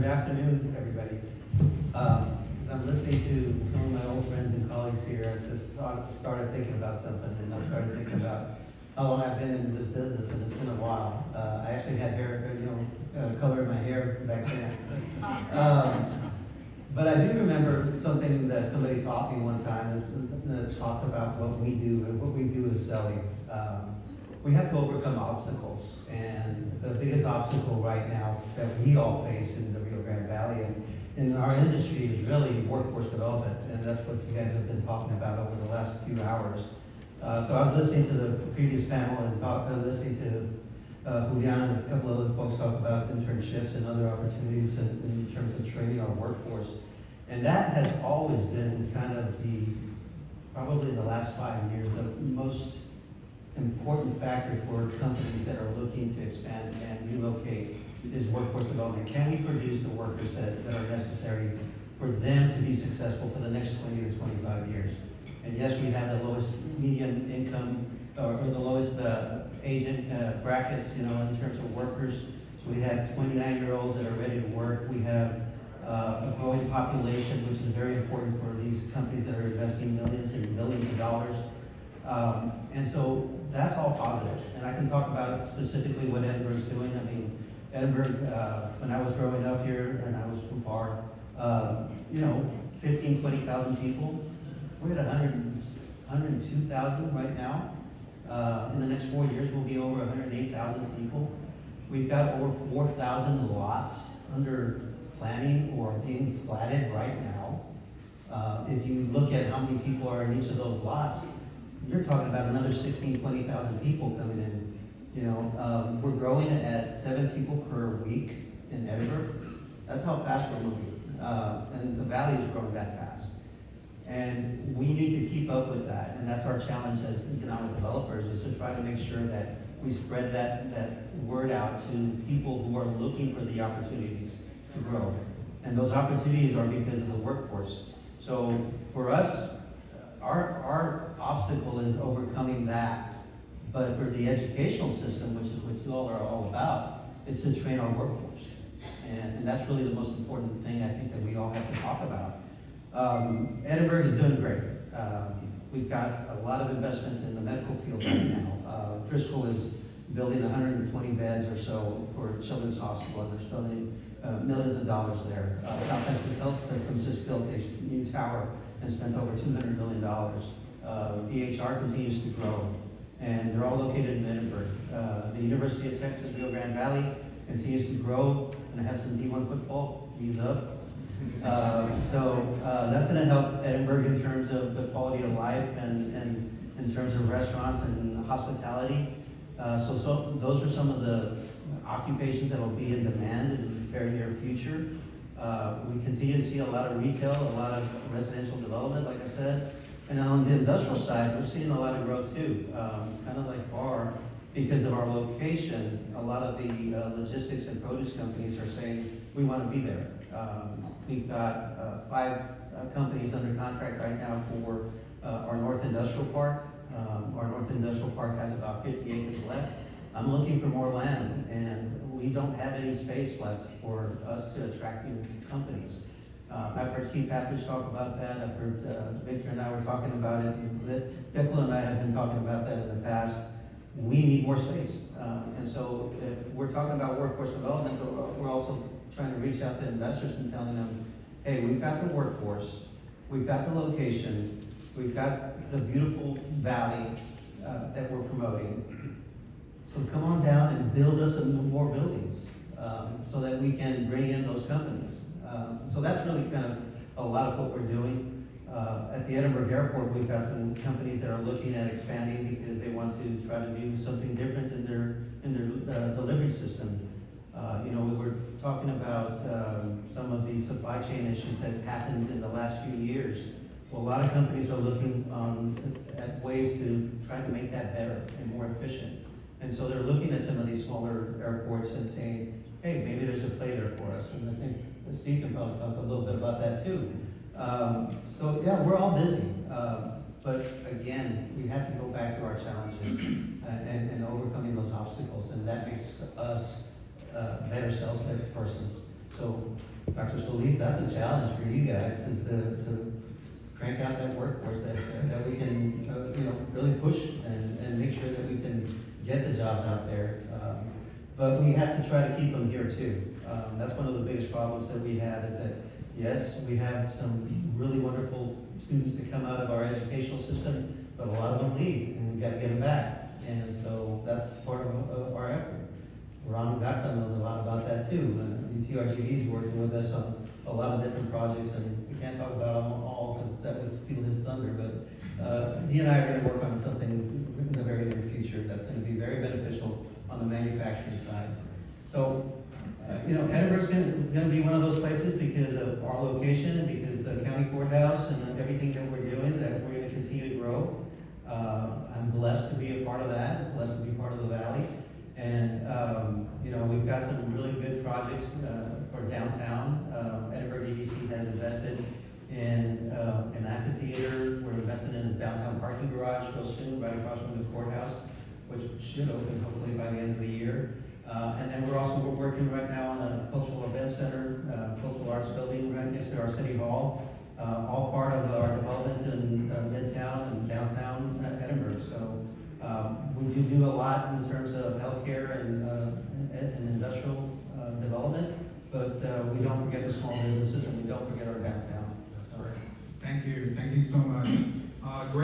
afternoon, everybody. As I'm listening to some of my old friends and colleagues here, I just started thinking about something, and I started thinking about how long I've been in this business, and it's been a while. I actually had hair, color in my hair back then. But I do remember something that somebody taught me one time that talked about what we do, and what we do is selling. We have to overcome obstacles, and the biggest obstacle right now that we all face in the Rio Grande Valley and in our industry is really workforce development, and that's what you guys have been talking about over the last few hours. So I was listening to the previous panel and listening to Julian and a couple of other folks talk about internships and other opportunities in terms of training our workforce. And that has always been kind of probably the last 5 years, the most important factor for companies that are looking to expand and relocate is workforce development. Can we produce the workers that are necessary for them to be successful for the next 20 to 25 years? And yes, we have the lowest median income or the lowest agent brackets, in terms of workers. So we have 29-year-olds that are ready to work. We have a growing population, which is very important for these companies that are investing millions and billions of dollars. And so that's all positive. And I can talk about specifically what Edinburgh is doing. I mean, Edinburgh, when I was growing up here, and I was from far, 15, 20,000 people. We're at 102,000 right now. In the next 4 years, we'll be over 108,000 people. We've got over 4,000 lots under planning or being platted right now. If you look at how many people are in each of those lots, you're talking about another 16, 20,000 people coming in. We're growing at 7 people per week in Edinburgh. That's how fast we're moving. And the valley is growing that fast. And we need to keep up with that. And that's our challenge as economic developers, is to try to make sure that we spread that word out to people who are looking for the opportunities to grow. And those opportunities are because of the workforce. So for us, our obstacle is overcoming that. But for the educational system, which is what you all are all about, is to train our workforce. And that's really the most important thing I think that we all have to talk about. Edinburgh is doing great. We've got a lot of investment in the medical field right now. Driscoll is building 120 beds or so for Children's Hospital, and they're spending millions of dollars there. South Texas Health Systems just built a new tower and spent over $200 million. DHR continues to grow, and they're all located in Edinburgh. The University of Texas Rio Grande Valley continues to grow, and have some D1 football, D's up. So that's going to help Edinburgh in terms of the quality of life and in terms of restaurants and hospitality. So those are some of the occupations that will be in demand in the very near future. We continue to see a lot of retail, a lot of residential development, like I said. And on the industrial side, we're seeing a lot of growth too, kind of like FAR. Because of our location, a lot of the logistics and produce companies are saying, we want to be there. We've got 5 companies under contract right now for our North Industrial Park. Our North Industrial Park has about 50 acres left. I'm looking for more land, and we don't have any space left for us to attract new companies. I've heard Keith Patrick talk about that. I've heard Victor and I were talking about it. Declan and I have been talking about that in the past. We need more space. And so if we're talking about workforce development, we're also trying to reach out to investors and telling them, hey, we've got the workforce, we've got the location, we've got the beautiful valley that we're promoting. So come on down and build us some more buildings so that we can bring in those companies. So that's really kind of a lot of what we're doing. At the Edinburgh Airport, we've got some companies that are looking at expanding because they want to try to do something different in their delivery system. We were talking about some of the supply chain issues that have happened in the last few years. Well, a lot of companies are looking at ways to try to make that better and more efficient. And so they're looking at some of these smaller airports and saying, hey, maybe there's a play there for us. And I think Steve can probably talk a little bit about that too. So yeah, we're all busy. But again, we have to go back to our challenges and overcoming those obstacles. And that makes us better salespersons. So, Dr. Solis, that's a challenge for you guys, is to crank out that workforce that we can, really push and make sure that we can get the jobs out there. But we have to try to keep them here too. That's one of the biggest problems that we have, is that, yes, we have some really wonderful students that come out of our educational system, but a lot of them leave, and we've got to get them back. And so that's part of our effort. Raudel Garza knows a lot about that too. UTRGV is working with us on a lot of different projects, and we can't talk about them all because that would steal his thunder, but he and I are going to work on something in the very near future that's going to be very beneficial on the manufacturing side. So, Edinburgh's going to be one of those places because of our location and because of the county courthouse and everything that we're doing, that we're going to continue to grow. I'm blessed to be a part of that, blessed to be part of the Valley. And, we've got some really good projects for downtown. Edinburg EDC has invested in an amphitheater. We're investing in a downtown parking garage real soon, right across from the courthouse, which should open hopefully by the end of the year. And then we're working right now on a cultural event center, cultural arts building right next to our city hall, all part of our development in Midtown and downtown Edinburgh. So we do a lot in terms of healthcare and industrial development, but we don't forget the small businesses and we don't forget our downtown. That's right. Thank you so much.